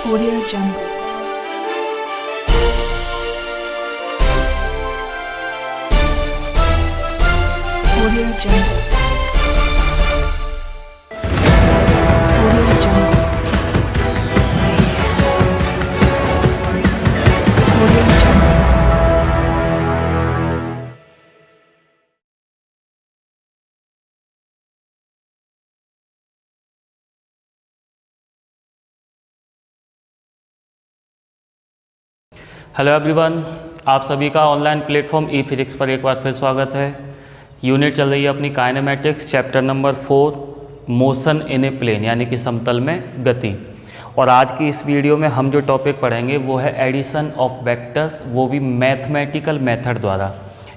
Audio Jungle. Audio Jungle. Audio Jungle. Audio Jungle. Hello everyone, आप सभी का online platform ई physics पर एक बार फिर स्वागत है। यूनिट चल रही है अपनी kinematics, chapter number 4 motion in a plane, यानी कि समतल में गति। और आज की इस वीडियो में हम जो टॉपिक पढ़ेंगे वो है एडिशन ऑफ वेक्टर्स, वो भी मैथमेटिकल मेथड द्वारा,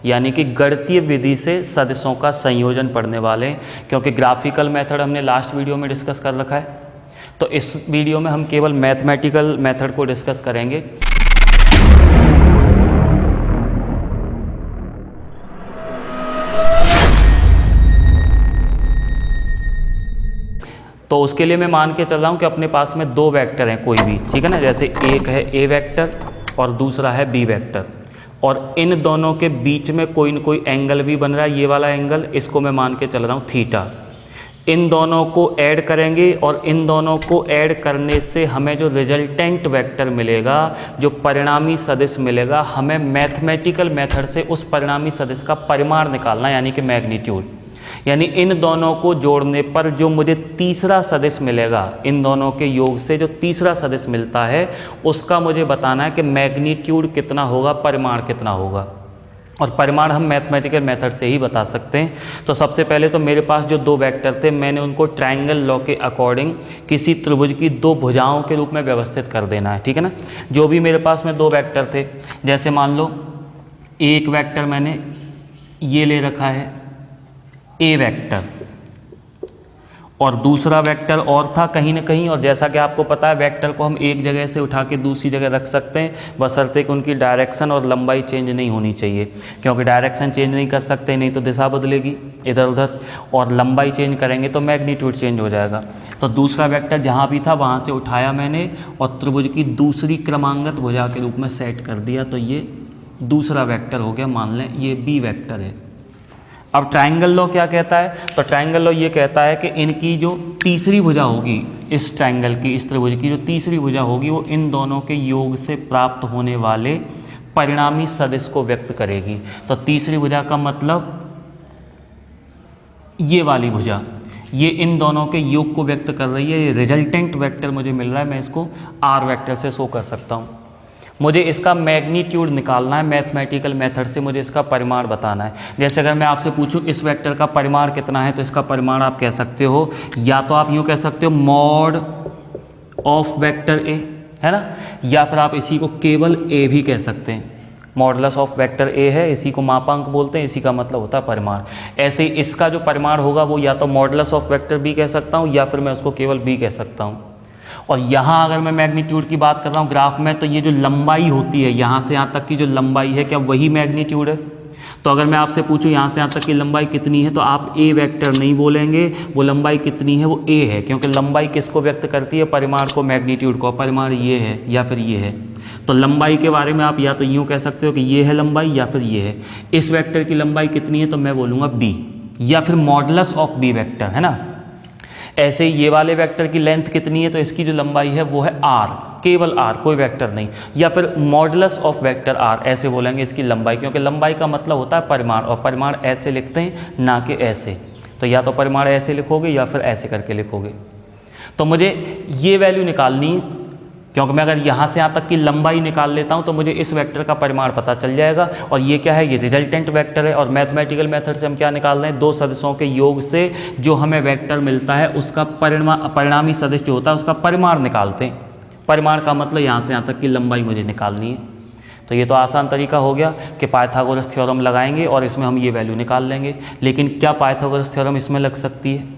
यानी कि गणितीय विधि से सदिशों का संयोजन पढ़ने वाले हैं। क्योंकि ग्राफिकल मेथड हमने लास्ट वीडियो में डिस्कस कर रखा है, तो इस वीडियो में हम केवल मैथमेटिकल मेथड को डिस्कस करेंगे। तो उसके लिए मैं मान के चल रहा हूँ कि अपने पास में दो वेक्टर हैं कोई भी, ठीक है ना। जैसे एक है ए वेक्टर और दूसरा है बी वेक्टर, और इन दोनों के बीच में कोई न कोई एंगल भी बन रहा है। ये वाला एंगल, इसको मैं मान के चल रहा हूँ थीटा। इन दोनों को ऐड करेंगे और इन दोनों को ऐड करने से हमें जो रिजल्टेंट वेक्टर मिलेगा, जो परिणामी सदिश मिलेगा, हमें मैथमेटिकल मेथड से उस परिणामी सदिश का परिमाण निकालना, यानी कि मैग्नीट्यूड। यानी इन दोनों को जोड़ने पर जो मुझे तीसरा सदिश मिलेगा, इन दोनों के योग से जो तीसरा सदिश मिलता है, उसका मुझे बताना है कि मैग्नीट्यूड कितना होगा, परिमाण कितना होगा। और परिमाण हम मैथमेटिकल मेथड से ही बता सकते हैं। तो सबसे पहले तो मेरे पास जो दो वेक्टर थे, मैंने उनको ट्रायंगल लॉ के अकॉर्डिंग किसी त्रिभुज की दो भुजाओं के रूप में व्यवस्थित कर देना है, ठीक है ना। जो भी मेरे पास में दो वेक्टर थे, जैसे मान लो एक वेक्टर मैंने ये ले रखा है ए वेक्टर, और दूसरा वेक्टर और था कहीं ना कहीं। और जैसा कि आपको पता है, वेक्टर को हम एक जगह से उठा के दूसरी जगह रख सकते हैं, बशर्ते कि उनकी डायरेक्शन और लंबाई चेंज नहीं होनी चाहिए। क्योंकि डायरेक्शन चेंज नहीं कर सकते, नहीं तो दिशा बदलेगी इधर उधर, और लंबाई चेंज करेंगे तो मैग्नीट्यूड चेंज हो जाएगा। तो दूसरा वेक्टर जहाँ भी था वहाँ से उठाया मैंने और त्रिभुज की दूसरी क्रमांगत भुजा के रूप में सेट कर दिया। तो ये दूसरा वेक्टर हो गया, मान लें ये बी वेक्टर है। अब ट्रायंगल लॉ क्या कहता है? तो ट्रायंगल लॉ ये कहता है कि इनकी जो तीसरी भुजा होगी, इस ट्रायंगल की, इस त्रिभुज की जो तीसरी भुजा होगी, वो इन दोनों के योग से प्राप्त होने वाले परिणामी सदिश को व्यक्त करेगी। तो तीसरी भुजा का मतलब ये वाली भुजा, ये इन दोनों के योग को व्यक्त कर रही है। ये रिजल्टेंट वेक्टर मुझे मिल रहा है, मैं इसको आर वेक्टर से शो कर सकता हूँ। मुझे इसका मैग्नीट्यूड निकालना है, मैथमेटिकल मेथड से मुझे इसका परिमाण बताना है। जैसे अगर मैं आपसे पूछूं इस वेक्टर का परिमाण कितना है, तो इसका परिमाण आप कह सकते हो, या तो आप यूँ कह सकते हो मॉड ऑफ वेक्टर ए, है ना, या फिर आप इसी को केवल ए भी कह सकते हैं। मॉडुलस ऑफ वेक्टर ए है, इसी को मापांक बोलते हैं, इसी का मतलब होता है परिमाण। ऐसे ही इसका जो परिमाण होगा वो या तो मॉडुलस ऑफ वेक्टर बी कह सकता हूँ, या फिर मैं उसको केवल बी कह सकता हूँ। और यहाँ अगर मैं मैग्नीट्यूड की बात कर रहा हूँ ग्राफ में, तो ये जो लंबाई होती है, यहाँ से यहाँ तक की जो लंबाई है, क्या वही मैग्नीट्यूड है? तो अगर मैं आपसे पूछूं यहाँ से यहाँ तक की लंबाई कितनी है, तो आप ए वेक्टर नहीं बोलेंगे, वो लंबाई कितनी है, वो ए है। क्योंकि लंबाई किसको व्यक्त करती है? परिमाण को, मैग्नीट्यूड को। परिमाण ये है या फिर ये है। तो लंबाई के बारे में आप या तो यूँ कह सकते हो कि ये है लंबाई, या फिर ये है। इस वेक्टर की लंबाई कितनी है, तो मैं बोलूँगा बी, या फिर मॉडुलस ऑफ बी वेक्टर, है ना। ऐसे ही ये वाले वेक्टर की लेंथ कितनी है, तो इसकी जो लंबाई है वो है आर, केवल आर, कोई वेक्टर नहीं। या फिर मॉडुलस ऑफ वेक्टर आर, ऐसे बोलेंगे इसकी लंबाई, क्योंकि लंबाई का मतलब होता है परिमाण, और परिमाण ऐसे लिखते हैं, ना कि ऐसे। तो या तो परिमाण ऐसे लिखोगे या फिर ऐसे करके लिखोगे। तो मुझे ये वैल्यू निकालनी है, क्योंकि मैं अगर यहाँ से यहाँ तक की लंबाई निकाल लेता हूँ तो मुझे इस वेक्टर का परिमाण पता चल जाएगा। और ये क्या है? ये रिजल्टेंट वेक्टर है। और मैथमेटिकल मेथड से हम क्या निकाल रहे हैं? दो सदिशों के योग से जो हमें वेक्टर मिलता है उसका परिणामी सदिश जो होता है उसका परिमाण निकालते हैं। परिमाण का मतलब यहाँ से यहाँ तक की लंबाई मुझे निकालनी है। तो ये तो आसान तरीका हो गया कि पाइथागोरस थ्योरम लगाएंगे और इसमें हम ये वैल्यू निकाल लेंगे। लेकिन क्या पाइथागोरस थ्योरम इसमें लग सकती है?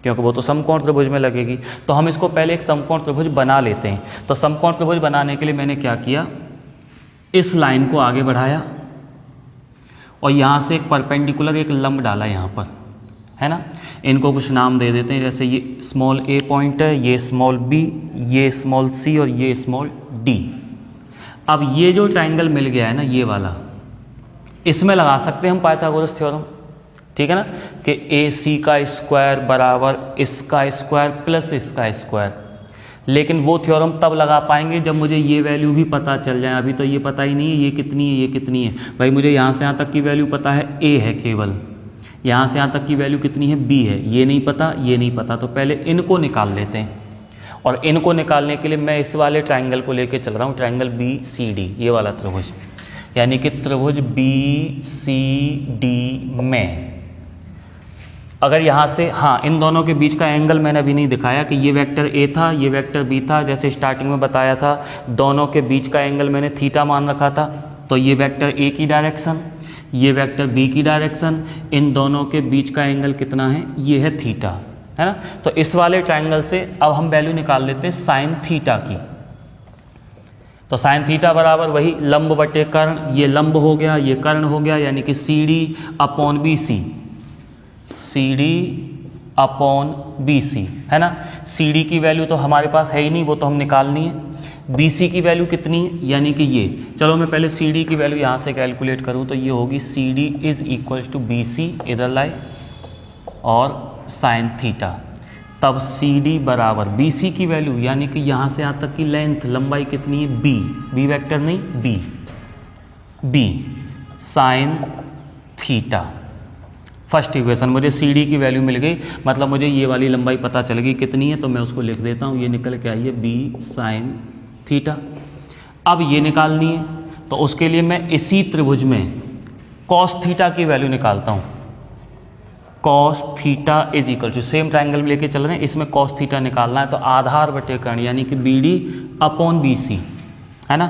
क्योंकि वो तो समकोण त्रिभुज में लगेगी। तो हम इसको पहले एक समकोण त्रिभुज बना लेते हैं। तो समकोण त्रिभुज बनाने के लिए मैंने क्या किया, इस लाइन को आगे बढ़ाया और यहाँ से एक परपेंडिकुलर एक लंब डाला यहाँ पर, है ना। इनको कुछ नाम दे देते हैं, जैसे ये स्मॉल ए पॉइंट है, ये स्मॉल बी, ये स्मॉल सी और ये स्मॉल डी। अब ये जो ट्राइंगल मिल गया है ना ये वाला, इसमें लगा सकते हैं हम पाइथागोरस थ्योरम, ठीक है ना, कि ए सी का स्क्वायर बराबर इसका स्क्वायर प्लस इसका स्क्वायर। लेकिन वो थ्योरम तब लगा पाएंगे जब मुझे ये वैल्यू भी पता चल जाए। अभी तो ये पता ही नहीं है ये कितनी है, ये कितनी है। भाई मुझे यहाँ से यहाँ तक की वैल्यू पता है ए है केवल, यहाँ से यहाँ तक की वैल्यू कितनी है बी है, ये नहीं पता, ये नहीं पता। तो पहले इनको निकाल लेते हैं, और इनको निकालने के लिए मैं इस वाले ट्राइंगल को लेके चल रहा हूँ, ट्राइंगल बी सी डी, ये वाला त्रिभुज, यानी कि त्रिभुज बी सी डी में अगर यहाँ से, हाँ इन दोनों के बीच का एंगल मैंने अभी नहीं दिखाया कि ये वेक्टर ए था, ये वेक्टर बी था, जैसे स्टार्टिंग में बताया था दोनों के बीच का एंगल मैंने थीटा मान रखा था। तो ये वेक्टर ए की डायरेक्शन, ये वेक्टर बी की डायरेक्शन, इन दोनों के बीच का एंगल कितना है, ये है थीटा, है ना। तो इस वाले ट्राइंगल से अब हम वैल्यू निकाल लेते हैं साइन थीटा की। तो साइन थीटा बराबर वही लंब बटे कर्ण, ये लंब हो गया, ये कर्ण हो गया, यानी कि C D upon B C, C D upon B C, है ना। सी डी की वैल्यू तो हमारे पास है ही नहीं, वो तो हम निकालनी है। बी सी की वैल्यू कितनी है, यानी कि ये, चलो मैं पहले सी डी की वैल्यू यहाँ से कैलकुलेट करूँ तो ये होगी C D is equal to B C, इधर लाए, और साइन थीटा। तब सी डी बराबर बी सी की वैल्यू, यानी कि यहाँ से यहाँ तक की लेंथ, लंबाई कितनी है बी, बी वेक्टर नहीं B, B sine theta. First equation, मुझे सी डी की वैल्यू मिल गई, मतलब मुझे ये वाली लंबाई पता चल गई कितनी है, तो मैं उसको लिख देता हूँ, ये निकल के आई है बी साइन थीटा। अब ये निकालनी है, तो उसके लिए मैं इसी त्रिभुज में कॉस थीटा की वैल्यू निकालता हूँ। Cos theta is equal to, same triangle में लेके चल रहे हैं, इसमें कॉस थीटा निकालना है, तो आधार बटे कर्ण, यानी कि B D upon B C, है ना,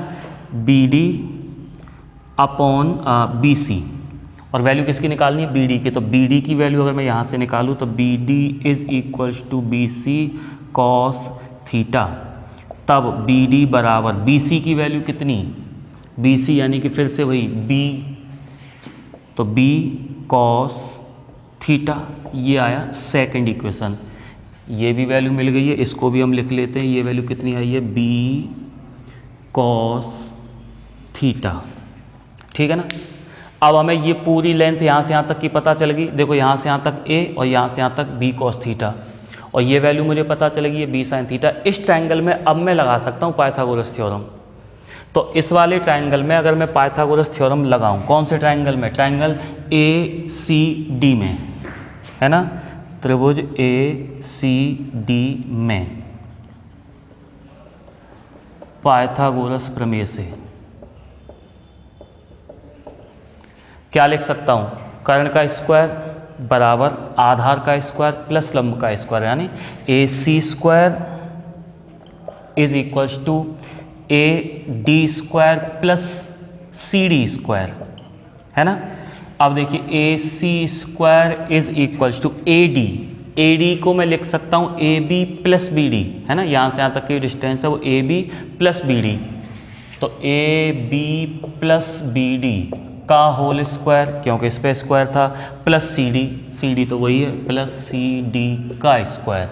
B D upon B C. और वैल्यू किसकी निकालनी है, बी डी की। तो बी डी की वैल्यू अगर मैं यहाँ से निकालूँ तो B D is equals to B C cos theta. तब बी डी बराबर बी सी की वैल्यू कितनी, बी सी यानी कि फिर से वही बी, तो बी कॉस थीटा, ये आया सेकंड इक्वेशन। ये भी वैल्यू मिल गई है, इसको भी हम लिख लेते हैं, ये वैल्यू कितनी आई है बी कॉस थीटा, ठीक है ना। अब हमें ये पूरी लेंथ यहाँ से यहाँ तक की पता चल गई, देखो यहाँ से यहाँ तक ए और यहाँ से यहाँ तक बी कॉस थीटा, और ये वैल्यू मुझे पता चलेगी ये बी साइन थीटा। इस ट्रायंगल में अब मैं लगा सकता हूँ पाइथागोरस थ्योरम। तो इस वाले ट्रायंगल में अगर मैं पाइथागोरस थ्योरम लगाऊं, कौन से ट्रायंगल में, ट्रायंगल ए सी डी में, है ना, त्रिभुज ए सी डी में पाइथागोरस प्रमेय से क्या लिख सकता हूँ, कर्ण का स्क्वायर बराबर आधार का स्क्वायर प्लस लंब का स्क्वायर, यानी A C square is equals to A D square plus C D square, है ना। अब देखिए A C square is equals to A D को मैं लिख सकता हूँ A B plus B D, है ना, यहाँ से यहाँ तक की डिस्टेंस है वो A B plus B D, तो A B plus B D का होल स्क्वायर, क्योंकि इस पे स्क्वायर था, प्लस सी डी तो वही है प्लस सी डी का स्क्वायर।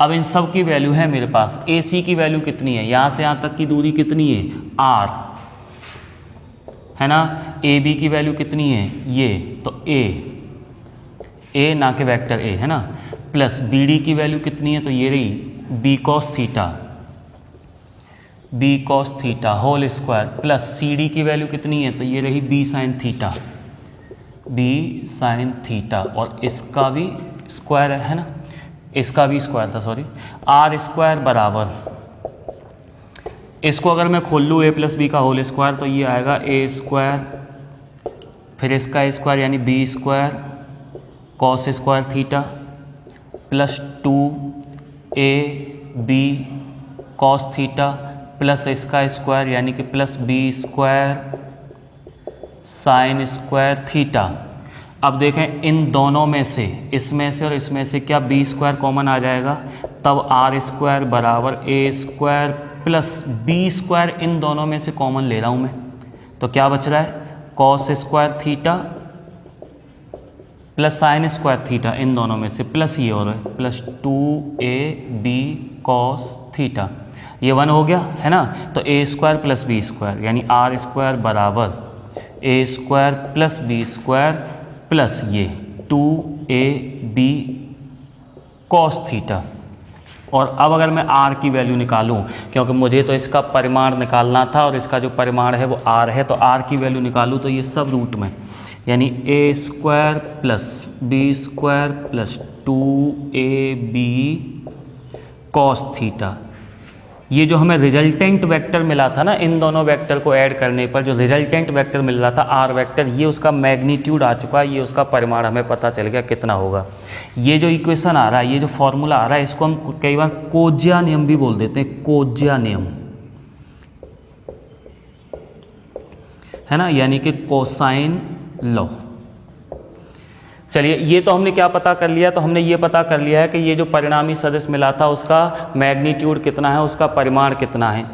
अब इन सब की वैल्यू है मेरे पास, ए सी की वैल्यू कितनी है, यहाँ से यहाँ तक की दूरी कितनी है आर, है ना, ए बी की वैल्यू कितनी है ये, तो ए ना के वेक्टर ए, है ना, प्लस बी डी की वैल्यू कितनी है, तो ये रही B cos theta whole square, plus C D की वैल्यू कितनी है, तो ये रही बी साइन थीटा, और इसका भी स्क्वायर है ना, इसका भी स्क्वायर था, सॉरी, आर स्क्वायर बराबर, इसको अगर मैं खोल लूँ ए प्लस बी का होल स्क्वायर, तो ये आएगा ए स्क्वायर फिर इसका स्क्वायर यानी B square cos square theta plus 2 A B cos theta plus इसका स्क्वायर यानी कि plus B square sine square theta. अब देखें इन दोनों में से, इसमें से और इसमें से क्या बी स्क्वायर कॉमन आ जाएगा, तब आर स्क्वायर बराबर ए स्क्वायर प्लस बी स्क्वायर, इन दोनों में से कॉमन ले रहा हूँ मैं, तो क्या बच रहा है cos square theta plus sine square theta, इन दोनों में से प्लस ये और है प्लस 2ab cos थीटा, ये 1 हो गया है ना। तो a square plus B square यानी आर स्क्वायर बराबर a square plus B square plus ये 2ab cos थीटा। और अब अगर मैं r की वैल्यू निकालूं, क्योंकि मुझे तो इसका परिमाण निकालना था और इसका जो परिमाण है वो r है, तो r की वैल्यू निकालूं तो ये सब रूट में यानी a square plus B square plus 2ab cos theta. ये जो हमें रिजल्टेंट वेक्टर मिला था ना, इन दोनों वेक्टर को ऐड करने पर जो रिजल्टेंट वेक्टर मिल रहा था आर वेक्टर, ये उसका मैग्नीट्यूड आ चुका है, ये उसका परिमाण हमें पता चल गया कितना होगा। ये जो इक्वेशन आ रहा है, ये जो फॉर्मूला आ रहा है, इसको हम कई बार कोज्या नियम भी बोल देते हैं, कोज्या नियम है ना, यानी कि कोसाइन लॉ। चलिए, ये तो हमने क्या पता कर लिया, तो हमने ये पता कर लिया है कि ये जो परिणामी सदिश मिला था उसका मैग्नीट्यूड कितना है, उसका परिमाण कितना है।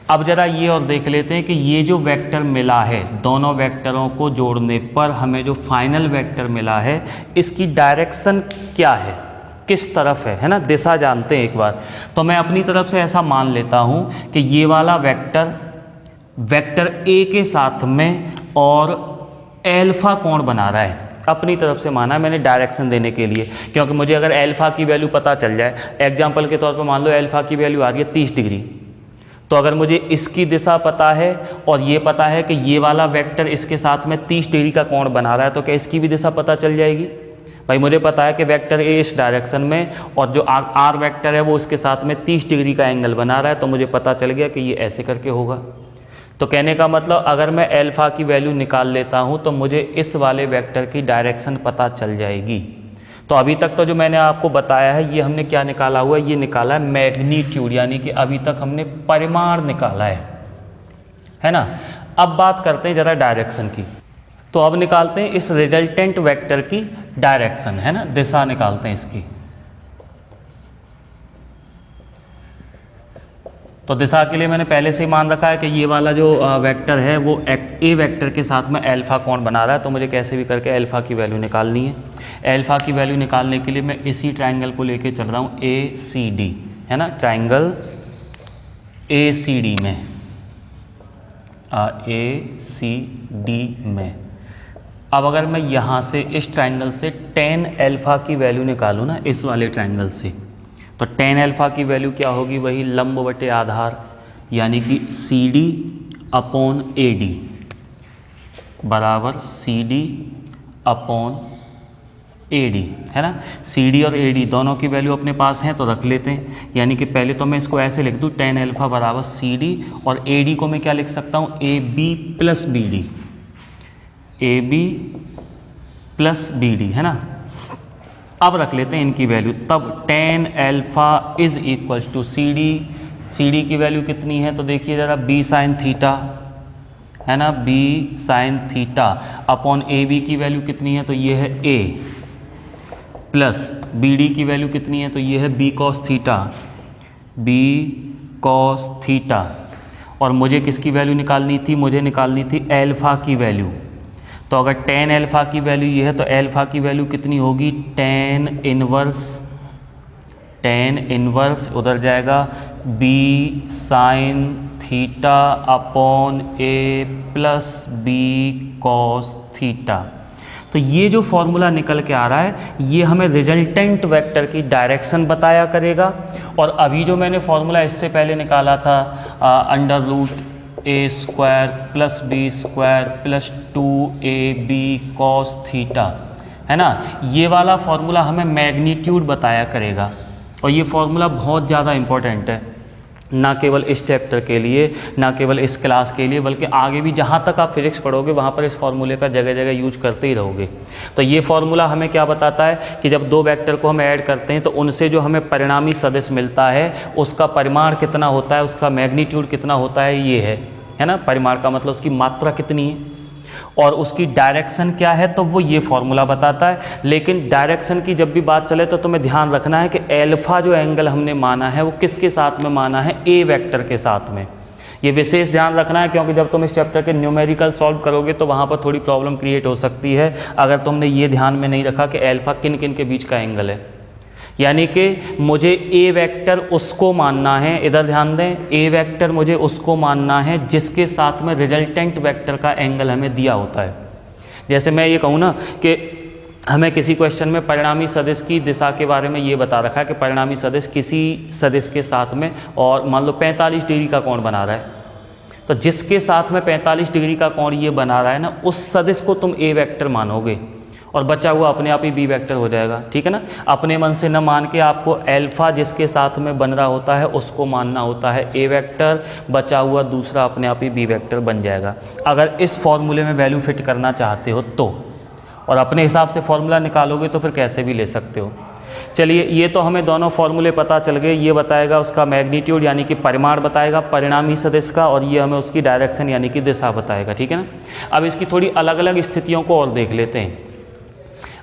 अब जरा ये और देख लेते हैं कि ये जो वेक्टर मिला है, दोनों वेक्टरों को जोड़ने पर हमें जो फाइनल वेक्टर मिला है, इसकी डायरेक्शन क्या है, किस तरफ है ना, दिशा जानते हैं एक बार। तो मैं अपनी तरफ से ऐसा मान लेता हूँ कि ये वाला वेक्टर वेक्टर ए के साथ में और एल्फा कोण बना रहा है, अपनी तरफ से माना है मैंने डायरेक्शन देने के लिए, क्योंकि मुझे अगर एल्फा की वैल्यू पता चल जाए, एग्जांपल के तौर पर मान लो एल्फा की वैल्यू आ रही है 30 डिग्री, तो अगर मुझे इसकी दिशा पता है और ये पता है कि ये वाला वेक्टर इसके साथ में 30 डिग्री का कोण बना रहा है, तो क्या इसकी भी दिशा पता चल जाएगी? भाई मुझे पता है कि वेक्टर ए इस डायरेक्शन में और जो आर वेक्टर है वो इसके साथ में 30 डिग्री का एंगल बना रहा है, तो मुझे पता चल गया कि ये ऐसे करके होगा। तो कहने का मतलब अगर मैं एल्फा की वैल्यू निकाल लेता हूं तो मुझे इस वाले वेक्टर की डायरेक्शन पता चल जाएगी। तो अभी तक तो जो मैंने आपको बताया है ये हमने क्या निकाला हुआ है, ये निकाला है मैग्नीट्यूड, यानी कि अभी तक हमने परिमाण निकाला है ना। अब बात करते हैं जरा डायरेक्शन की। तो अब निकालते हैं इस रिजल्टेंट वेक्टर की डायरेक्शन, है ना, दिशा निकालते हैं इसकी। तो दिशा के लिए मैंने पहले से ही मान रखा है कि ये वाला जो वेक्टर है वो ए वेक्टर के साथ में एल्फा कोण बना रहा है, तो मुझे कैसे भी करके एल्फा की वैल्यू निकालनी है। एल्फा की वैल्यू निकालने के लिए मैं इसी ट्रायंगल को लेके चल रहा हूँ ACD, है ना, ट्रायंगल ACD में ACD में। अब अगर मैं यहाँ से इस ट्रायंगल से tan एल्फा की वैल्यू निकालूँ ना, इस वाले ट्रायंगल से, तो tan एल्फा की वैल्यू क्या होगी, वही लंब बटे आधार, यानी कि CD अपॉन AD बराबर CD अपॉन AD, है ना। CD और AD दोनों की वैल्यू अपने पास हैं तो रख लेते हैं, यानी कि पहले तो मैं इसको ऐसे लिख दूँ tan एल्फा बराबर CD और AD को मैं क्या लिख सकता हूँ, AB plus BD, AB plus BD, है ना। अब रख लेते हैं इनकी वैल्यू, तब tan alpha is equals to CD की वैल्यू कितनी है, तो देखिए ज़रा B साइन थीटा, है ना, B sign theta upon AB की वैल्यू कितनी है, तो ये है A, प्लस BD की वैल्यू कितनी है, तो ये है B cos theta, B cos theta. और मुझे किसकी वैल्यू निकालनी थी, मुझे निकालनी थी एल्फा की वैल्यू। तो अगर tan एल्फा की वैल्यू ये है तो एल्फा की वैल्यू कितनी होगी, tan इनवर्स उधर जाएगा B sign theta upon A plus B cos theta. तो ये जो फॉर्मूला निकल के आ रहा है ये हमें रिजल्टेंट वेक्टर की डायरेक्शन बताया करेगा। और अभी जो मैंने फॉर्मूला इससे पहले निकाला था under root A square plus B square plus 2AB cos theta, है ना, ये वाला फॉर्मूला हमें मैग्नीट्यूड बताया करेगा। और ये फॉर्मूला बहुत ज़्यादा इम्पोर्टेंट है, ना केवल इस चैप्टर के लिए, ना केवल इस क्लास के लिए, बल्कि आगे भी जहाँ तक आप फिजिक्स पढ़ोगे वहाँ पर इस फॉर्मूले का जगह जगह यूज करते ही रहोगे। तो ये फॉर्मूला हमें क्या बताता है कि जब दो वेक्टर को हम ऐड करते हैं तो उनसे जो हमें परिणामी सदिश मिलता है उसका परिमाण कितना होता है, उसका मैग्नीट्यूड कितना होता है, ये है ना। परिमाण का मतलब उसकी मात्रा कितनी है और उसकी डायरेक्शन क्या है, तो वो ये फॉर्मूला बताता है। लेकिन डायरेक्शन की जब भी बात चले तो तुम्हें ध्यान रखना है कि एल्फा जो एंगल हमने माना है वो किसके साथ में माना है, ए वेक्टर के साथ में। ये विशेष ध्यान रखना है, क्योंकि जब तुम इस चैप्टर के न्यूमेरिकल सॉल्व करोगे तो वहाँ पर थोड़ी प्रॉब्लम क्रिएट हो सकती है अगर तुमने ये ध्यान में नहीं रखा कि अल्फा किन किन के बीच का एंगल है। यानी कि मुझे ए वेक्टर उसको मानना है, इधर ध्यान दें, ए वेक्टर मुझे उसको मानना है जिसके साथ में रिजल्टेंट वेक्टर का एंगल हमें दिया होता है। जैसे मैं ये कहूँ ना कि हमें किसी क्वेश्चन में परिणामी सदिश की दिशा के बारे में ये बता रखा है कि परिणामी सदिश किसी सदिश के साथ में और मान लो 45 डिग्री का कोण बना रहा है, तो जिसके साथ में 45 डिग्री का कोण ये बना रहा है ना, उस सदिश को तुम ए वेक्टर मानोगे और बचा हुआ अपने आप ही बी वेक्टर हो जाएगा। ठीक है ना, अपने मन से न मान के आपको अल्फा जिसके साथ में बन रहा होता है उसको मानना होता है ए वेक्टर, बचा हुआ दूसरा अपने आप ही बी वेक्टर बन जाएगा अगर इस फॉर्मूले में वैल्यू फिट करना चाहते हो तो। और अपने हिसाब से फॉर्मूला निकालोगे तो फिर कैसे भी ले सकते हो। चलिए, ये तो हमें दोनों फॉर्मूले पता चल गए। ये बताएगा उसका मैग्नीट्यूड यानी कि परिमाण बताएगा परिणामी सदिश का, और ये हमें उसकी डायरेक्शन यानी कि दिशा बताएगा। ठीक है ना, अब इसकी थोड़ी अलग अलग स्थितियों को और देख लेते हैं।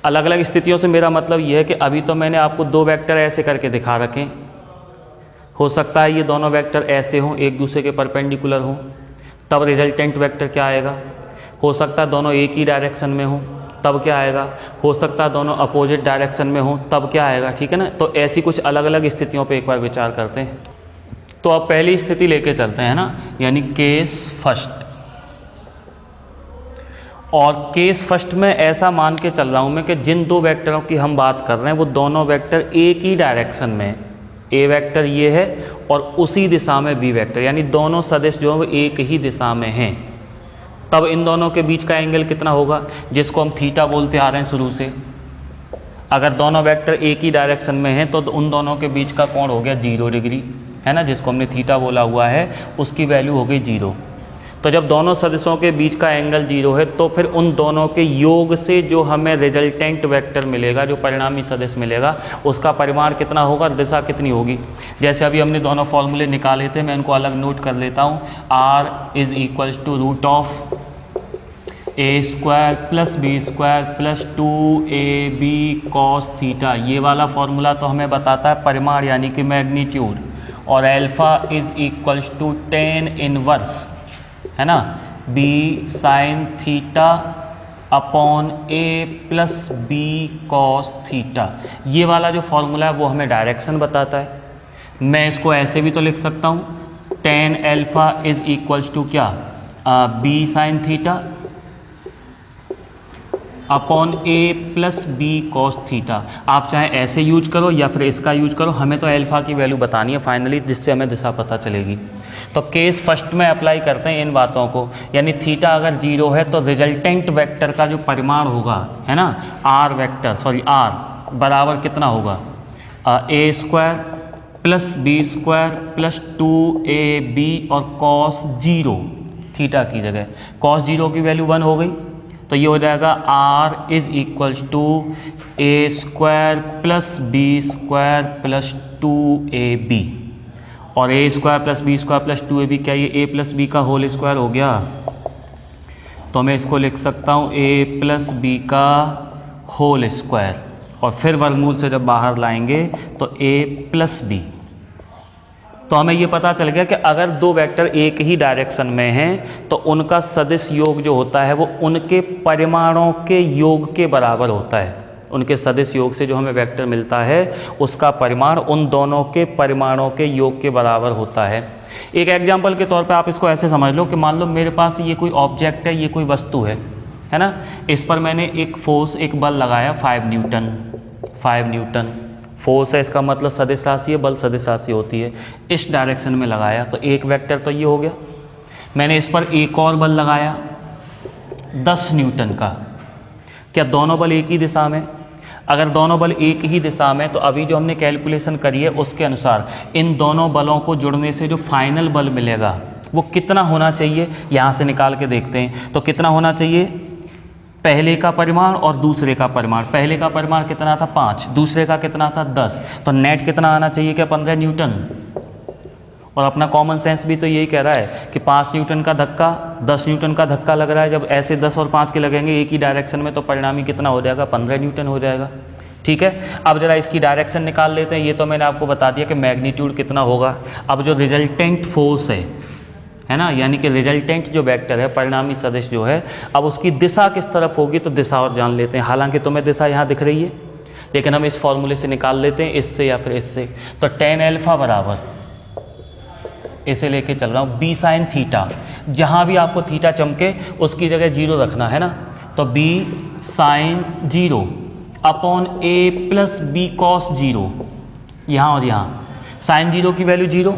अलग अलग स्थितियों से मेरा मतलब ये है कि अभी तो मैंने आपको दो वेक्टर ऐसे करके दिखा रखे, हो सकता है ये दोनों वेक्टर ऐसे हों, एक दूसरे के परपेंडिकुलर हों, तब रिजल्टेंट वेक्टर क्या आएगा। हो सकता है दोनों एक ही डायरेक्शन में हों, तब क्या आएगा। हो सकता है दोनों अपोजिट डायरेक्शन में हों, तब क्या आएगा। ठीक है ना, तो ऐसी कुछ अलग अलग स्थितियों पे एक बार विचार करते हैं। तो अब पहली स्थिति लेके चलते हैं ना, यानी केस फर्स्ट। और केस फर्स्ट में ऐसा मान के चल रहा हूँ मैं कि जिन दो वेक्टरों की हम बात कर रहे हैं वो दोनों वेक्टर एक ही डायरेक्शन में, ए वेक्टर ये है और उसी दिशा में बी वेक्टर, यानी दोनों सदिश जो है वो एक ही दिशा में हैं। तब इन दोनों के बीच का एंगल कितना होगा, जिसको हम थीटा बोलते आ रहे हैं शुरू से। अगर दोनों वेक्टर एक ही डायरेक्शन में हैं तो उन दोनों के बीच का कोण हो गया 0 डिग्री, है ना, जिसको हमने थीटा बोला हुआ है, उसकी वैल्यू हो गई 0। तो जब दोनों सदिशों के बीच का एंगल 0 है तो फिर उन दोनों के योग से जो हमें रिजल्टेंट वेक्टर मिलेगा, जो परिणामी सदिश मिलेगा, उसका परिमाण कितना होगा, दिशा कितनी होगी। जैसे अभी हमने दोनों फॉर्मूले निकाले थे, मैं इनको अलग नोट कर लेता हूँ। r is equals to root of A square plus B square plus 2ab cos theta. ये वाला फॉर्मूला तो हमें बताता है परिमाण यानी कि मैग्नीट्यूड। और alpha is equals to tan inverse, है ना, B sine theta upon A plus B cos theta. ये वाला जो फॉर्मूला है वो हमें डायरेक्शन बताता है। मैं इसको ऐसे भी तो लिख सकता हूँ, tan alpha is equals to क्या, B sine theta upon A plus B cos theta. आप चाहे ऐसे यूज करो या फिर इसका यूज करो, हमें तो अल्फा की वैल्यू बतानी है फाइनली, जिससे हमें दिशा पता चलेगी। तो केस फर्स्ट में अप्लाई करते हैं इन बातों को, यानी थीटा अगर 0 है तो रिजल्टेंट वेक्टर का जो परिमाण होगा, है ना, आर बराबर कितना होगा, A square plus B square plus 2ab और कॉस 0 थीटा की जगह कॉस 0 की वैल्यू 1 हो गई, तो ये हो जाएगा r is equals to A square plus B square plus 2ab। और a square plus B square plus 2ab क्या, ये a प्लस बी का होल स्क्वायर हो गया। तो मैं इसको लिख सकता हूँ a प्लस बी का होल स्क्वायर, और फिर वर्गमूल से जब बाहर लाएंगे तो a प्लस बी। तो हमें ये पता चल गया कि अगर दो वेक्टर एक ही डायरेक्शन में हैं तो उनका सदिश योग जो होता है वो उनके परिमाणों के योग के बराबर होता है। उनके सदिश योग से जो हमें वेक्टर मिलता है उसका परिमाण उन दोनों के परिमाणों के योग के बराबर होता है। एक एग्जाम्पल के तौर पे आप इसको ऐसे समझ लो कि मान लो मेरे पास ये कोई ऑब्जेक्ट है, ये कोई वस्तु है ना, इस पर मैंने एक फोर्स, एक बल लगाया 5 न्यूटन। फोर्स है, इसका मतलब सदिश राशि है, बल सदिश राशि होती है। इस डायरेक्शन में लगाया तो एक वेक्टर तो ये हो गया। मैंने इस पर एक और बल लगाया 10 न्यूटन का। क्या दोनों बल एक ही दिशा में? अगर दोनों बल एक ही दिशा में तो अभी जो हमने कैलकुलेशन करी है उसके अनुसार इन दोनों बलों को जुड़ने से जो फाइनल बल मिलेगा वो कितना होना चाहिए, यहाँ से निकाल के देखते हैं। तो कितना होना चाहिए, पहले का परिमाण और दूसरे का परिमाण। पहले का परिमाण कितना था 5, दूसरे का कितना था 10, तो नेट कितना आना चाहिए, क्या 15 न्यूटन। और अपना कॉमन सेंस भी तो यही कह रहा है कि 5 न्यूटन का धक्का 10 न्यूटन का धक्का लग रहा है। जब ऐसे 10 और 5 के लगेंगे एक ही डायरेक्शन में तो परिणामी कितना हो जाएगा, 15 न्यूटन हो जाएगा। ठीक है, अब जरा इसकी डायरेक्शन निकाल लेते हैं। ये तो मैंने आपको बता दिया कि मैग्नीट्यूड कितना होगा। अब जो रिजल्टेंट फोर्स है है ना, यानी कि रिजल्टेंट जो वेक्टर है, परिणामी सदिश जो है, अब उसकी दिशा किस तरफ होगी तो दिशा और जान लेते हैं। हालांकि तुम्हें दिशा यहाँ दिख रही है, लेकिन हम इस फॉर्मूले से निकाल लेते हैं, इससे या फिर इससे। तो tan अल्फा बराबर, इसे लेके चल रहा हूँ, b साइन थीटा, जहाँ भी आपको थीटा चमके उसकी जगह 0 रखना है ना, तो b sine 0 upon a plus b cos 0, यहाँ और यहाँ साइन 0 की वैल्यू 0,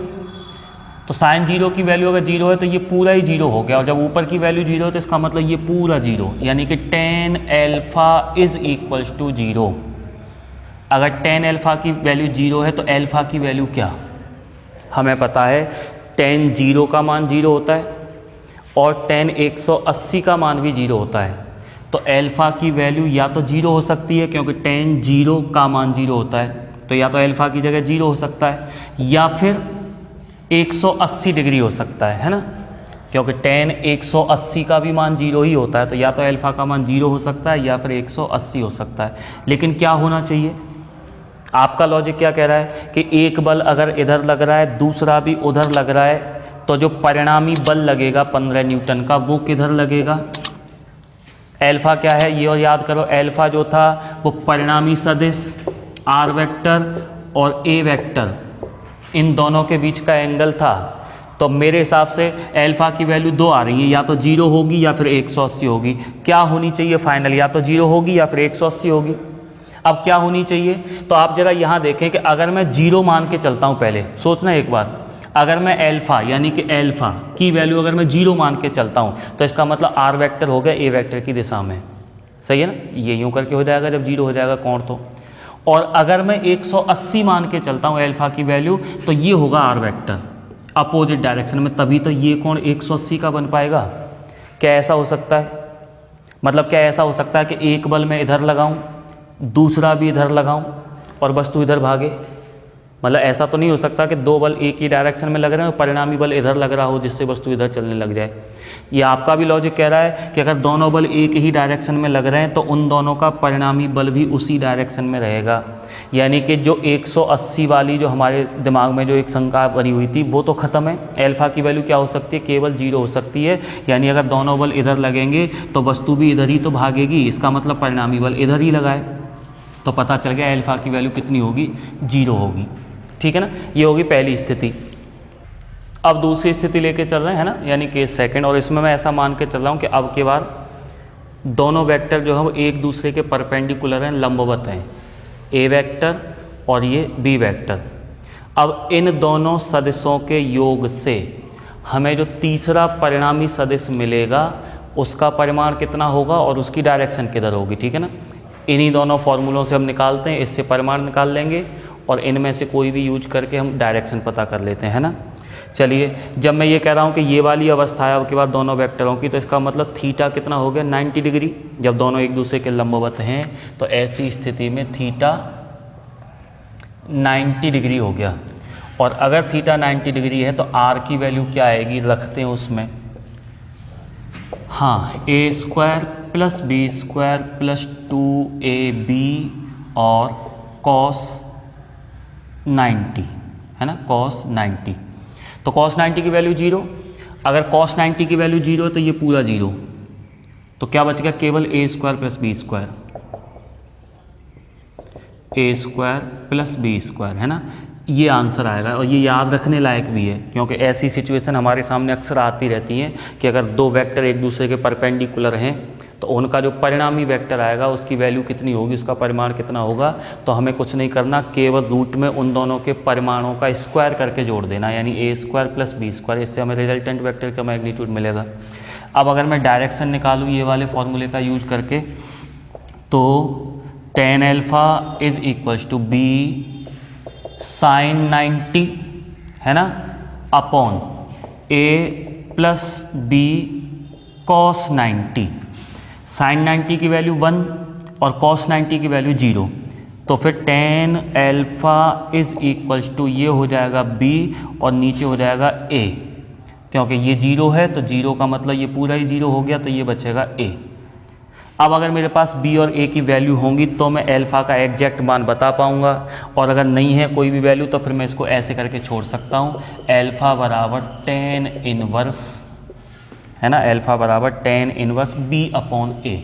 तो साइन 0 की वैल्यू अगर 0 है तो ये पूरा ही 0 हो गया, और जब ऊपर की वैल्यू 0 है तो इसका मतलब ये पूरा 0, यानी कि tan alpha is equals to 0। अगर tan अल्फा की वैल्यू 0 है तो अल्फा की वैल्यू क्या, हमें पता है tan 0 का मान 0 होता है और tan 180 का मान भी 0 होता है। तो अल्फा की वैल्यू या तो 0 हो सकती है, क्योंकि tan 0 का मान 0 होता है, तो या तो अल्फा की जगह 0 हो सकता है, या फिर 180 डिग्री हो सकता है ना, क्योंकि tan 180 का भी मान 0 ही होता है, तो या तो अल्फा का मान 0 हो सकता है या फिर 180 हो सकता है। लेकिन क्या होना चाहिए, आपका लॉजिक क्या कह रहा है कि एक बल अगर इधर लग रहा है, दूसरा भी उधर लग रहा है, तो जो परिणामी बल लगेगा 15 न्यूटन का, वो किधर लगेगा, अल्फा क्या है ये और याद करो। अल्फा जो था वो परिणामी सदिश आर वेक्टर और ए वेक्टर, इन दोनों के बीच का एंगल था। तो मेरे हिसाब से अल्फा की वैल्यू 2 आ रही है, या तो 0 होगी या फिर 180 होगी। क्या होनी चाहिए फाइनल, या तो 0 होगी या फिर 180 होगी। अब क्या होनी चाहिए, तो आप जरा यहाँ देखें कि अगर मैं 0 मान के चलता हूँ, पहले सोचना एक बार, अगर मैं अल्फा यानी कि अल्फा की वैल्यू अगर मैं 0 मान के चलता हूँ, तो इसका मतलब आर वेक्टर हो गया ए वेक्टर की दिशा में, सही है ना, ये यूँ करके हो जाएगा जब 0 हो जाएगा कोण तो। और अगर मैं 180 मान के चलता हूँ अल्फा की वैल्यू, तो ये होगा आर वेक्टर अपोजिट डायरेक्शन में, तभी तो ये कोण 180 का बन पाएगा। क्या ऐसा हो सकता है, मतलब क्या ऐसा हो सकता है कि एक बल मैं इधर लगाऊं, दूसरा भी इधर लगाऊं और वस्तु इधर भागे, मतलब ऐसा तो नहीं हो सकता कि 2 बल एक ही डायरेक्शन में लग रहे हैं और परिणामी बल इधर लग रहा हो जिससे वस्तु इधर चलने लग जाए। ये आपका भी लॉजिक कह रहा है कि अगर दोनों बल एक ही डायरेक्शन में लग रहे हैं तो उन दोनों का परिणामी बल भी उसी डायरेक्शन में रहेगा। यानी कि जो 180 वाली जो हमारे दिमाग में जो एक शंका बनी हुई थी वो तो ख़त्म है। अल्फा की वैल्यू क्या हो सकती है, केवल 0 हो सकती है, यानी अगर दोनों बल इधर लगेंगे तो वस्तु भी इधर ही तो भागेगी, इसका मतलब परिणामी बल इधर ही लगाए। तो पता चल गया अल्फा की वैल्यू कितनी होगी, 0 होगी। ठीक है ना, ये होगी पहली स्थिति। अब दूसरी स्थिति लेके चल रहे हैं ना, यानी केस सेकंड, और इसमें मैं ऐसा मान के चल रहा हूँ कि अब के बाद दोनों वेक्टर जो है वो एक दूसरे के परपेंडिकुलर हैं, लंबवत हैं, ए वेक्टर और ये बी वेक्टर। अब इन दोनों सदिशों के योग से हमें जो तीसरा परिणामी सदिश मिलेगा उसका परिमाण कितना होगा और उसकी डायरेक्शन किधर होगी। ठीक है ना, इन्हीं दोनों फॉर्मूलों से हम निकालते हैं, इससे परिमाण निकाल लेंगे और इनमें से कोई भी यूज करके हम डायरेक्शन पता कर लेते हैं, है ना। चलिए, जब मैं ये कह रहा हूँ कि ये वाली अवस्था है अब के बाद दोनों वेक्टरों की, तो इसका मतलब थीटा कितना हो गया, 90 डिग्री। जब दोनों एक दूसरे के लंबवत हैं तो ऐसी स्थिति में थीटा 90 डिग्री हो गया। और अगर थीटा 90 डिग्री है तो आर की वैल्यू क्या आएगी, रखते हैं उसमें, हाँ, a square plus B square plus 2ab और कॉस 90, है ना, कॉस 90। तो कॉस 90 की वैल्यू 0, अगर कॉस 90 की वैल्यू 0 है तो ये पूरा 0, तो क्या बच गया, केवल ए स्क्वायर प्लस बी स्क्वायर, ए स्क्वायर प्लस बी स्क्वायर, है ना। ये आंसर आएगा और ये याद रखने लायक भी है, क्योंकि ऐसी सिचुएशन हमारे सामने अक्सर आती रहती हैं कि अगर दो वेक्टर एक दूसरे के परपेंडिकुलर हैं तो उनका जो परिणामी वेक्टर आएगा उसकी वैल्यू कितनी होगी, उसका परिमाण कितना होगा। तो हमें कुछ नहीं करना, केवल रूट में उन दोनों के परिमाणों का स्क्वायर करके जोड़ देना, यानी ए स्क्वायर प्लस बी स्क्वायर, इससे हमें रिजल्टेंट वेक्टर का मैग्नीट्यूड मिलेगा। अब अगर मैं डायरेक्शन निकालूँ ये वाले फॉर्मूले का यूज करके, तो tan alpha is equals to B sine 90, है ना, upon A plus B cos 90। Sine 90 की वैल्यू 1 और कॉस 90 की वैल्यू 0, तो फिर tan alpha is equals to ये हो जाएगा b और नीचे हो जाएगा a, क्योंकि ये 0 है तो 0 का मतलब ये पूरा ही 0 हो गया, तो ये बचेगा a। अब अगर मेरे पास बी और ए की वैल्यू होंगी तो मैं अल्फ़ा का एग्जैक्ट मान बता पाऊंगा, और अगर नहीं है कोई भी वैल्यू तो फिर मैं इसको ऐसे करके छोड़ सकता हूँ, अल्फ़ा बराबर tan इनवर्स, है ना, अल्फ़ा बराबर tan इनवर्स बी अपॉन ए।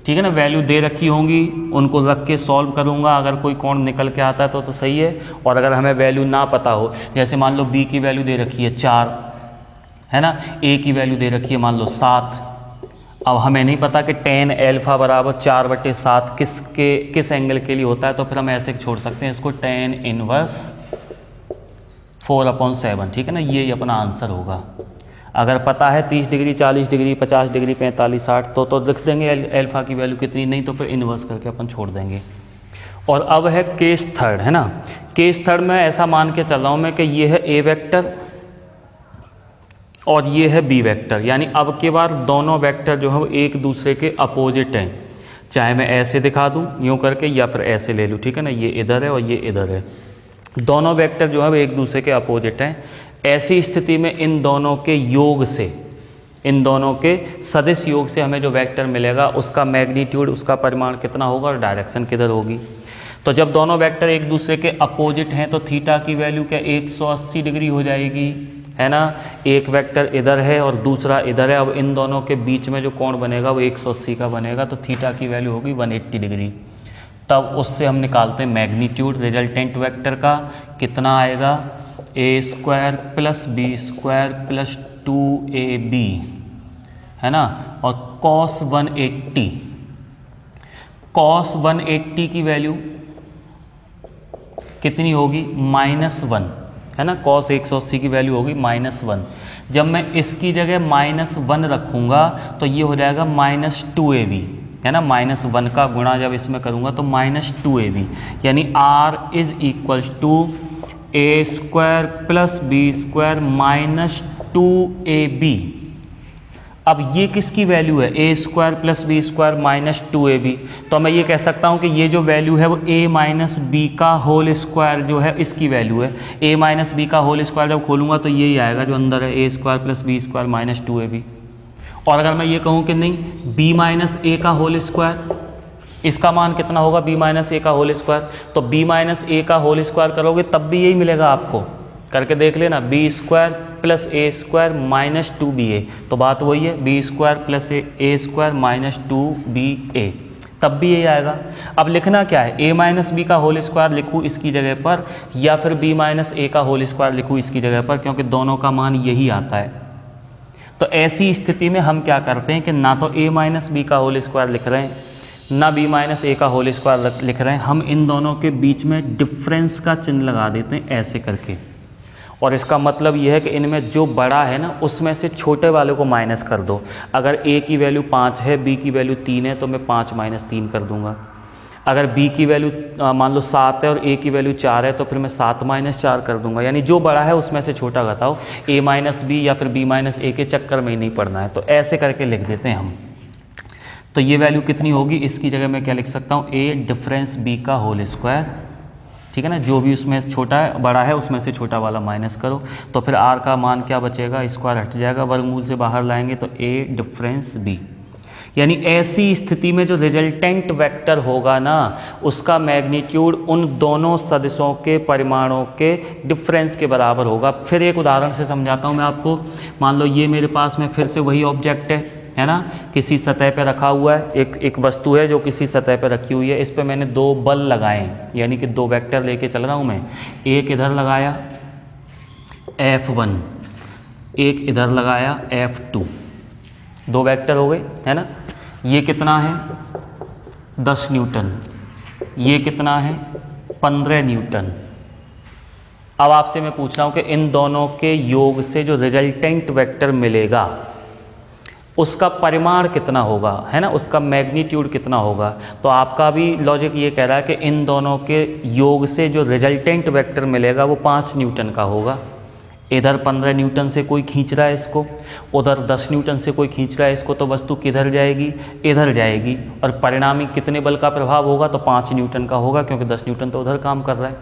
ठीक है ना, वैल्यू दे रखी होंगी, उनको रख के सॉल्व करूँगा, अगर कोई कोण निकल के आता है तो सही है, और अगर हमें वैल्यू ना पता हो, जैसे मान लो बी की वैल्यू दे रखी है 4, है ना, ए की वैल्यू दे रखी है मान लो 7, अब हमें नहीं पता कि tan अल्फ़ा बराबर 4/7 किस एंगल के लिए होता है, तो फिर हम ऐसे छोड़ सकते हैं इसको, tan इनवर्स 4/7। ठीक है ना, ये अपना आंसर होगा। अगर पता है 30 डिग्री, 40 डिग्री, 50 डिग्री, 45, 60 तो लिख देंगे अल्फ़ा की वैल्यू कितनी, नहीं तो फिर इन्वर्स करके अपन छोड़ देंगे। और अब है केस थर्ड, है ना, केस थर्ड में ऐसा मान के चल रहा हूँ मैं कि ये है ए वेक्टर और ये है बी वेक्टर, यानी अब के बाद दोनों वेक्टर जो है वो एक दूसरे के अपोजिट हैं, चाहे मैं ऐसे दिखा दूँ यूँ करके या फिर ऐसे ले लूँ। ठीक है ना, ये इधर है और ये इधर है, दोनों वेक्टर जो है वो एक दूसरे के अपोजिट हैं। ऐसी स्थिति में इन दोनों के योग से, इन दोनों के सदिश योग से हमें जो वेक्टर मिलेगा उसका मैग्नीट्यूड, उसका परिमाण कितना होगा और डायरेक्शन किधर होगी। तो जब दोनों वेक्टर एक दूसरे के अपोजिट हैं तो थीटा की वैल्यू क्या 180 डिग्री हो जाएगी, है ना, एक वेक्टर इधर है और दूसरा इधर है, अब इन दोनों के बीच में जो कोण बनेगा वो 180 का बनेगा, तो थीटा की वैल्यू होगी 180 डिग्री। तब उससे हम निकालते हैं मैग्नीट्यूड रिजल्टेंट वेक्टर का, कितना आएगा, a² + b² + 2ab, है ना, और cos 180, cos 180 की वैल्यू कितनी होगी, -1, है ना, cos 180 की वैल्यू होगी -1। जब मैं इसकी जगह -1 रखूँगा तो ये हो जाएगा -2ab, है ना, -1 का गुणा जब इसमें करूँगा तो -2ab, यानी r = a² + b² - 2ab। अब ये किसकी वैल्यू है, a² + b² - 2ab, तो मैं ये कह सकता हूँ कि ये जो वैल्यू है वो a - b का होल स्क्वायर जो है इसकी वैल्यू है। a - b का होल स्क्वायर जब खोलूँगा तो यही आएगा जो अंदर है, a² + b² - 2ab। और अगर मैं ये कहूँ कि नहीं b - a का होल स्क्वायर, इसका मान कितना होगा, b - a का होल स्क्वायर, तो b - a का होल स्क्वायर करोगे तब भी यही मिलेगा आपको, करके देख लेना, b² + a² - 2ba, तो बात वही है, b² + a² - 2ba, तब भी यही आएगा। अब लिखना क्या है, a - b का होल स्क्वायर लिखूँ इसकी जगह पर, या फिर b - a का होल स्क्वायर लिखूँ इसकी जगह पर, क्योंकि दोनों का मान यही आता है। तो ऐसी स्थिति में हम क्या करते हैं कि ना तो a - b का होल स्क्वायर लिख रहे हैं, ना b - a का होल स्क्वायर लिख रहे हैं, हम इन दोनों के बीच में डिफरेंस का चिन्ह लगा देते हैं ऐसे करके। और इसका मतलब यह है कि इनमें जो बड़ा है ना उसमें से छोटे वाले को माइनस कर दो। अगर a की वैल्यू 5 है, b की वैल्यू 3 है, तो मैं 5 - 3 कर दूंगा। अगर b की वैल्यू मान लो 7 है और a की वैल्यू 4 है, तो फिर मैं 7 - 4 कर दूंगा, यानी जो बड़ा है उसमें से छोटा घटाओ, a - b या फिर b - a के चक्कर में ही नहीं पड़ना है। तो ऐसे करके लिख देते हैं हम। तो ये वैल्यू कितनी होगी, इसकी जगह मैं क्या लिख सकता हूँ, a डिफरेंस b का होल स्क्वायर, ठीक है ना, जो भी उसमें छोटा है बड़ा है उसमें से छोटा वाला माइनस करो, तो फिर r का मान क्या बचेगा, स्क्वायर हट जाएगा, वर्गमूल से बाहर लाएंगे तो a डिफरेंस b। यानी ऐसी स्थिति में जो रिजल्टेंट वेक्टर होगा ना उसका मैग्नीट्यूड उन दोनों सदिशों के परिमाणों के डिफरेंस के बराबर होगा। फिर एक उदाहरण से समझाता हूँ मैं आपको। मान लो ये मेरे पास में फिर से वही ऑब्जेक्ट है ना, किसी सतह पे रखा हुआ है, एक वस्तु है जो किसी सतह पे रखी हुई है, इस पे मैंने 2 बल लगाए, यानी कि 2 वेक्टर लेके चल रहा हूँ मैं। एक इधर लगाया F1, एक इधर लगाया F2, 2 वेक्टर हो गए, है ना। ये कितना है 10 न्यूटन, ये कितना है 15 न्यूटन। अब आपसे मैं पूछ रहा हूँ कि इन दोनों के योग से जो रिजल्टेंट वेक्टर मिलेगा उसका परिमाण कितना होगा, है ना, उसका मैग्नीट्यूड कितना होगा। तो आपका भी लॉजिक ये कह रहा है कि इन दोनों के योग से जो रिजल्टेंट वेक्टर मिलेगा वो 5 न्यूटन का होगा। इधर 15 न्यूटन से कोई खींच रहा है इसको, उधर 10 न्यूटन से कोई खींच रहा है इसको, तो वस्तु किधर जाएगी, इधर जाएगी, और परिणामी कितने बल का प्रभाव होगा, तो 5 न्यूटन का होगा, क्योंकि 10 न्यूटन तो उधर काम कर रहा है।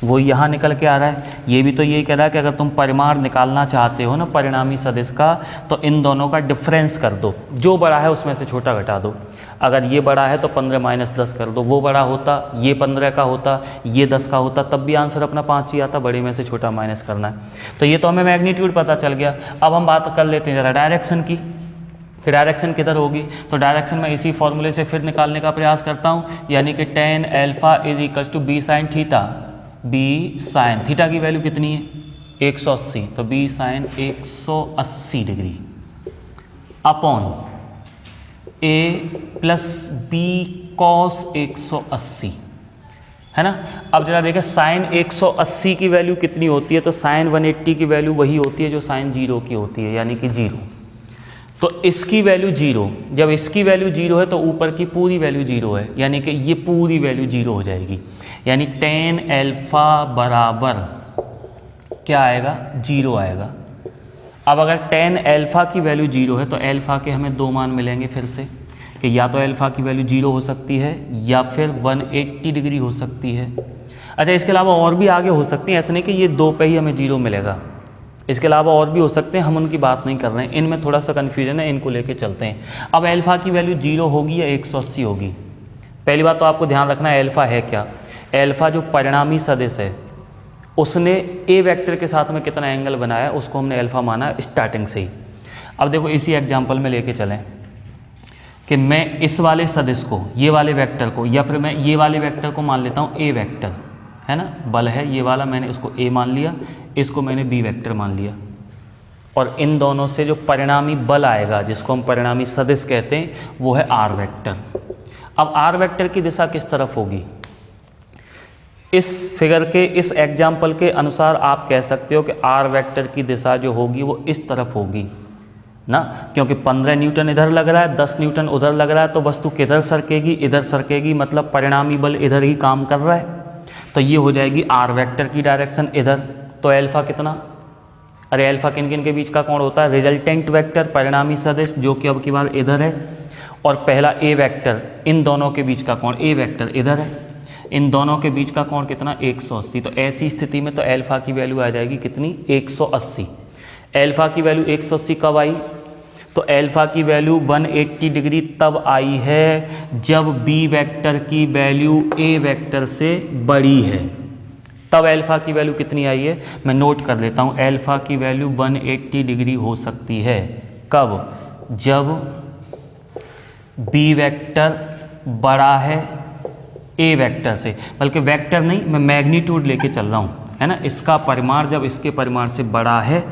वो यहाँ निकल के आ रहा है। ये भी तो यही कह रहा है कि अगर तुम परिमाण निकालना चाहते हो ना परिणामी सदिश का, तो इन दोनों का डिफरेंस कर दो, जो बड़ा है उसमें से छोटा घटा दो। अगर ये बड़ा है तो 15 माइनस 10 कर दो, वो बड़ा होता, ये 15 का होता, ये 10 का होता, तब भी आंसर अपना 5 ही आता, बड़े में से छोटा माइनस करना है। तो ये तो हमें मैग्नीट्यूड पता चल गया। अब हम बात कर लेते हैं ज़रा डायरेक्शन की, कि डायरेक्शन किधर होगी। तो डायरेक्शन मैं इसी फॉर्मूले से फिर निकालने का प्रयास करता हूँ, यानी कि tan alpha is equal to B sine theta. B sine theta की वैल्यू कितनी है? 180, तो B sine 180 degree upon A plus B cos 180, है ना। अब जरा देखें साइन 180 की वैल्यू कितनी होती है, तो साइन 180 की वैल्यू वही होती है जो साइन 0 की होती है, यानी कि 0। तो इसकी वैल्यू 0, जब इसकी वैल्यू 0 है तो ऊपर की पूरी वैल्यू 0 है, यानी कि ये पूरी वैल्यू 0 हो जाएगी, यानी tan अल्फा बराबर क्या आएगा? 0 आएगा। अब अगर tan अल्फा की वैल्यू 0 है तो अल्फा के हमें दो मान मिलेंगे फिर से, कि या तो अल्फा की वैल्यू 0 हो सकती है या फिर 180 डिग्री हो सकती है। अच्छा, इसके अलावा और भी आगे हो सकती हैं, ऐसा नहीं कि ये दो पे ही हमें 0 मिलेगा, इसके अलावा और भी हो सकते हैं, हम उनकी बात नहीं कर रहे हैं, इनमें थोड़ा सा कन्फ्यूजन है, इनको लेके चलते हैं। अब अल्फा की वैल्यू 0 होगी या 180 होगी? पहली बात तो आपको ध्यान रखना है अल्फा है क्या। अल्फा जो परिणामी सदिश है उसने ए वेक्टर के साथ में कितना एंगल बनाया, उसको हमने अल्फा माना स्टार्टिंग से ही। अब देखो इसी एग्जाम्पल में लेके चलें कि मैं इस वाले सदिश को, ये वाले वेक्टर को, या फिर मैं ये वाले वेक्टर को मान लेता हूँ ए वेक्टर, है ना, बल है ये वाला, मैंने इसको ए मान लिया, इसको मैंने बी वेक्टर मान लिया, और इन दोनों से जो परिणामी बल आएगा जिसको हम परिणामी सदिश कहते हैं वो है आर वेक्टर। अब आर वेक्टर की दिशा किस तरफ होगी? इस फिगर के, इस एग्जाम्पल के अनुसार आप कह सकते हो कि आर वेक्टर की दिशा जो होगी वो इस तरफ होगी ना, क्योंकि 15 न्यूटन इधर लग रहा है, 10 न्यूटन उधर लग रहा है, तो वस्तु किधर सरकेगी? इधर सरकेगी, मतलब परिणामी बल इधर ही काम कर रहा है, तो ये हो जाएगी आर वेक्टर की डायरेक्शन इधर। तो अल्फा कितना? अरे अल्फा किन किन के बीच का कोण होता है? रिजल्टेंट वेक्टर परिणामी सदिश जो कि अब की बार इधर है, और पहला ए वेक्टर, इन दोनों के बीच का कोण, ए वेक्टर इधर है, इन दोनों के बीच का कोण कितना? 180। तो ऐसी स्थिति में तो अल्फा की वैल्यू आ जाएगी कितनी? 180। अल्फा की वैल्यू 180 कब आई? तो अल्फा की वैल्यू 180 डिग्री तब आई है जब बी वेक्टर की वैल्यू ए वेक्टर से बड़ी है, तब अल्फा की वैल्यू कितनी आई है? मैं नोट कर लेता हूँ, अल्फा की वैल्यू 180 डिग्री हो सकती है कब? जब बी वेक्टर बड़ा है ए वेक्टर से, बल्कि वेक्टर नहीं, मैं मैग्नीट्यूड लेके चल रहा हूँ, है ना। इसका परिमाण जब इसके परिमाण से बड़ा है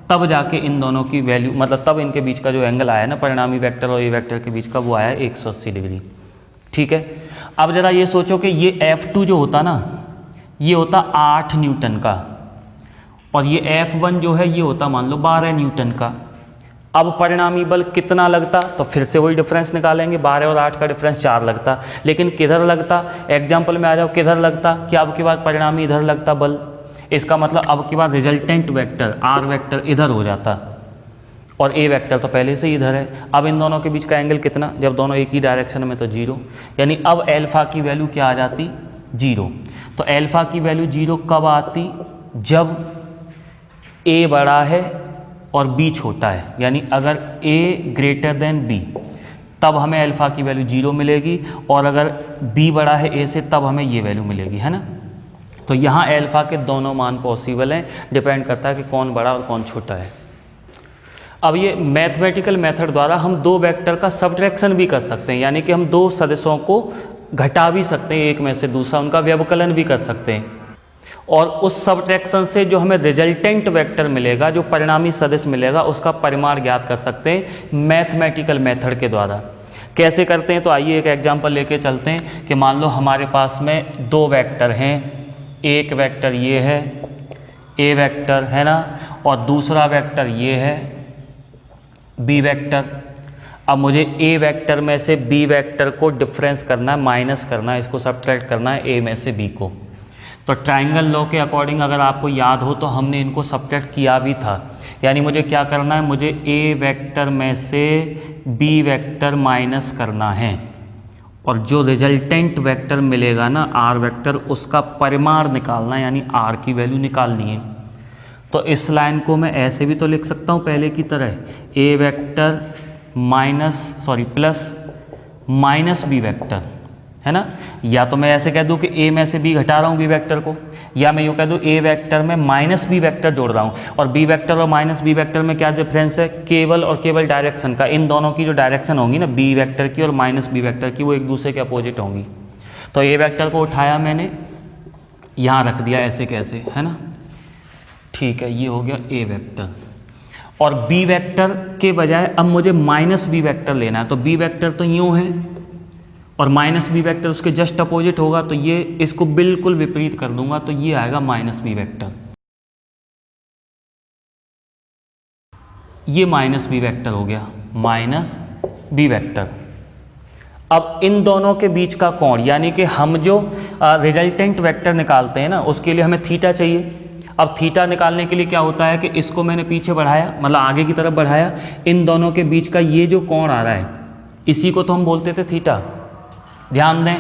तब जाके इन दोनों की वैल्यू, मतलब तब इनके बीच का जो एंगल आया ना परिणामी वेक्टर और ए वेक्टर के बीच का, वो आया 180 डिग्री। ठीक है। अब जरा ये सोचो कि ये F2 जो होता ना, ये होता 8 न्यूटन का, और ये F1 जो है ये होता मान लो 12 न्यूटन का। अब परिणामी बल कितना लगता? तो फिर से वही डिफरेंस निकालेंगे, 12 और 8 का डिफरेंस 4 लगता, लेकिन किधर लगता? एग्जाम्पल में आ जाओ, किधर लगता? कि अब की बात परिणामी इधर लगता बल, इसका मतलब अब की बात रिजल्टेंट वेक्टर आर वेक्टर इधर हो जाता, और ए वेक्टर तो पहले से ही इधर है। अब इन दोनों के बीच का एंगल कितना? जब दोनों एक ही डायरेक्शन में तो 0, यानी अब अल्फा की वैल्यू क्या आ जाती? 0। तो अल्फा की वैल्यू 0 कब आती? जब ए बड़ा है और बी छोटा है, यानी अगर ए ग्रेटर देन बी तब हमें अल्फा की वैल्यू 0 मिलेगी, और अगर बी बड़ा है ए से तब हमें ये वैल्यू मिलेगी, है ना। तो यहाँ अल्फा के दोनों मान पॉसिबल हैं, डिपेंड करता है कि कौन बड़ा और कौन छोटा है। अब ये मैथमेटिकल मेथड द्वारा हम दो वेक्टर का सब्ट्रैक्शन भी कर सकते हैं, यानी कि हम दो सदिशों को घटा भी सकते हैं एक में से दूसरा, उनका व्यवकलन भी कर सकते हैं, और उस सब्ट्रैक्शन से जो हमें रिजल्टेंट वेक्टर मिलेगा, जो परिणामी सदिश मिलेगा, उसका परिमाण ज्ञात कर सकते हैं मैथमेटिकल मेथड के द्वारा। कैसे करते हैं? तो आइए एक एग्जांपल लेके चलते हैं कि मान लो हमारे पास में दो वेक्टर हैं, एक वेक्टर ये है ए वेक्टर, है ना, और दूसरा वेक्टर ये है बी वेक्टर। अब मुझे ए वेक्टर में से बी वेक्टर को डिफरेंस करना है, माइनस करना है, इसको सब्ट्रैक्ट करना है ए में से बी को। तो ट्रायंगल लॉ के अकॉर्डिंग अगर आपको याद हो तो हमने इनको सब्ट्रैक्ट किया भी था, यानी मुझे क्या करना है? मुझे ए वेक्टर में से बी वेक्टर माइनस करना है, और जो रिजल्टेंट वेक्टर मिलेगा ना आर वेक्टर, उसका परिमाण निकालना है, यानी आर की वैल्यू निकालनी है। तो इस लाइन को मैं ऐसे भी तो लिख सकता हूँ पहले की तरह, a vector plus minus b vector, है ना। या तो मैं ऐसे कह दूं कि ए में से बी घटा रहा हूँ बी वेक्टर को, या मैं यूँ कह दूं ए वेक्टर में माइनस बी वेक्टर जोड़ रहा हूँ। और बी वेक्टर और माइनस बी वेक्टर में क्या डिफरेंस है, केवल और केवल डायरेक्शन का। इन दोनों की जो डायरेक्शन होंगी ना, बी वेक्टर की और माइनस बी वेक्टर की, वो एक दूसरे के अपोजिट होंगी। तो ए वेक्टर को उठाया मैंने, यहाँ रख दिया ऐसे कैसे, है ना, ठीक है, ये हो गया ए वेक्टर। और बी वेक्टर के बजाय अब मुझे माइनस बी वेक्टर लेना है। तो बी वेक्टर तो यूँ है और माइनस बी वेक्टर उसके जस्ट अपोजिट होगा, तो ये इसको बिल्कुल विपरीत कर दूंगा, तो ये आएगा माइनस बी वेक्टर। ये माइनस बी वेक्टर हो गया, माइनस बी वेक्टर। अब इन दोनों के बीच का कोण, यानी कि हम जो रिजल्टेंट वेक्टर निकालते हैं ना, उसके लिए हमें थीटा चाहिए। अब थीटा निकालने के लिए क्या होता है कि इसको मैंने पीछे बढ़ाया, मतलब आगे की तरफ बढ़ाया, इन दोनों के बीच का ये जो कोण आ रहा है, इसी को तो हम बोलते थे थीटा। ध्यान दें,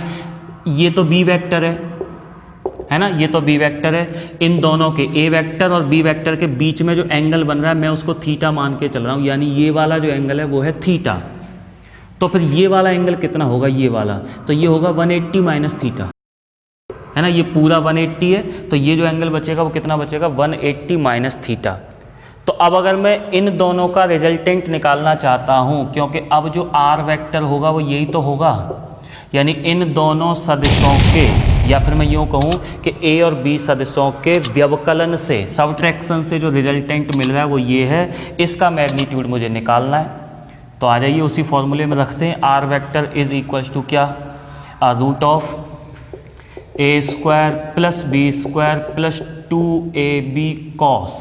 ये तो बी वेक्टर है ना, ये तो बी वेक्टर है। इन दोनों के ए वेक्टर और बी वेक्टर के बीच में जो एंगल बन रहा है, मैं उसको थीटा मान के चल रहा हूँ, यानी ये वाला जो एंगल है वो है थीटा। तो फिर ये वाला एंगल कितना होगा, ये वाला, तो ये होगा 180 माइनस थीटा, है ना। ये पूरा 180 है, तो ये जो एंगल बचेगा वो कितना बचेगा, 180 माइनस थीटा। तो अब अगर मैं इन दोनों का रिजल्टेंट निकालना चाहता हूँ, क्योंकि अब जो आर वेक्टर होगा वो यही तो होगा, यानी इन दोनों सदिशों के, या फिर मैं यूँ कहूँ कि ए और बी सदिशों के व्यवकलन से, सबट्रैक्शन से जो रिजल्टेंट मिल रहा है वो ये है। इसका मैग्नीट्यूड मुझे निकालना है। तो आ जाइए उसी फॉर्मूले में रखते हैं। R vector is equals to क्या, root of A square plus B square plus 2ab cos.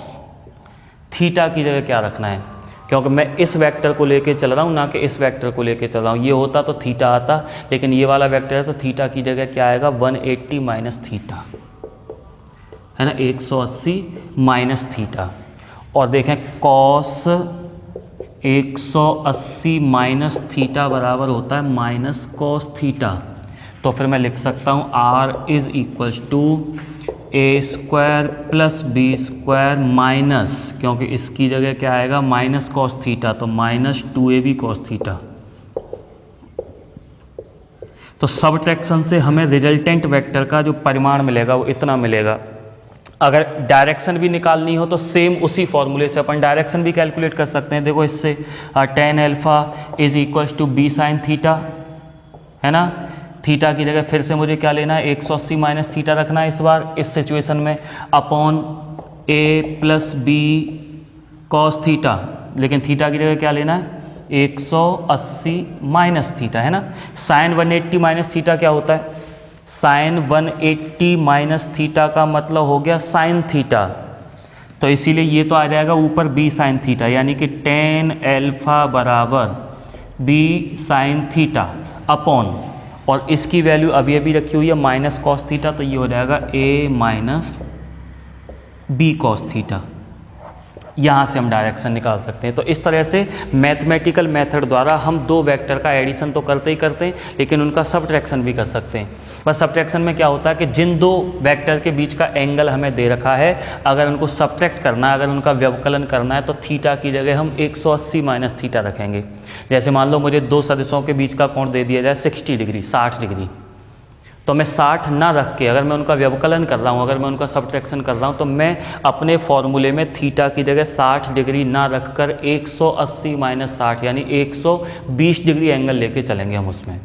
Theta की जगह क्या रखना है, क्योंकि मैं इस वेक्टर को लेके चल रहा हूँ, ना कि इस वेक्टर को लेके चल रहा हूँ। ये होता तो थीटा आता, लेकिन ये वाला वेक्टर है, तो थीटा की जगह क्या आएगा, 180 माइनस थीटा, है ना, 180 माइनस थीटा। और देखें कॉस 180 माइनस थीटा बराबर होता है माइनस कॉस थीटा। तो फिर मैं लिख सकता हूँ R is equals to A square plus B square minus, क्योंकि इसकी जगह क्या आएगा, माइनस कॉस थीटा, तो माइनस 2ab कॉस थीटा। तो सबट्रैक्शन से हमें रिजल्टेंट वेक्टर का जो परिमाण मिलेगा वो इतना मिलेगा। अगर डायरेक्शन भी निकालनी हो तो सेम उसी फॉर्मूले से अपन डायरेक्शन भी कैलकुलेट कर सकते हैं। देखो इससे tan alpha is equals to B sine theta, है ना। थीटा की जगह फिर से मुझे क्या लेना है, 180 माइनस थीटा रखना है इस बार इस सिचुएशन में, upon a plus B cos theta, लेकिन थीटा की जगह क्या लेना है, 180 माइनस थीटा, है ना। साइन 180 माइनस थीटा क्या होता है, साइन 180 माइनस थीटा का मतलब हो गया साइन थीटा। तो इसीलिए ये तो आ जाएगा ऊपर बी साइन थीटा, यानी कि tan अल्फा बराबर बी साइन थीटा अपॉन, और इसकी वैल्यू अभी अभी रखी हुई है माइनस कॉस थीटा, तो ये हो जाएगा a minus B cos theta. यहाँ से हम डायरेक्शन निकाल सकते हैं। तो इस तरह से मैथमेटिकल मेथड द्वारा हम दो वेक्टर का एडिशन तो करते ही करते हैं, लेकिन उनका सबट्रैक्शन भी कर सकते हैं। बस सबट्रैक्शन में क्या होता है कि जिन दो वेक्टर के बीच का एंगल हमें दे रखा है, अगर उनको सबट्रैक्ट करना है, अगर उनका व्यवकलन करना है, तो थीटा की जगह हम 180 माइनस थीटा रखेंगे। जैसे मान लो मुझे दो सदिशों के बीच का कोण दे दिया जाए 60 डिग्री, 60 डिग्री, तो मैं 60 ना रख के अगर मैं उनका व्यवकलन कर रहा हूँ, अगर मैं उनका सबट्रैक्शन कर रहा हूँ, तो मैं अपने फॉर्मूले में थीटा की जगह 60 डिग्री ना रखकर 180 माइनस 60 यानी 120 डिग्री एंगल लेके चलेंगे हम उसमें।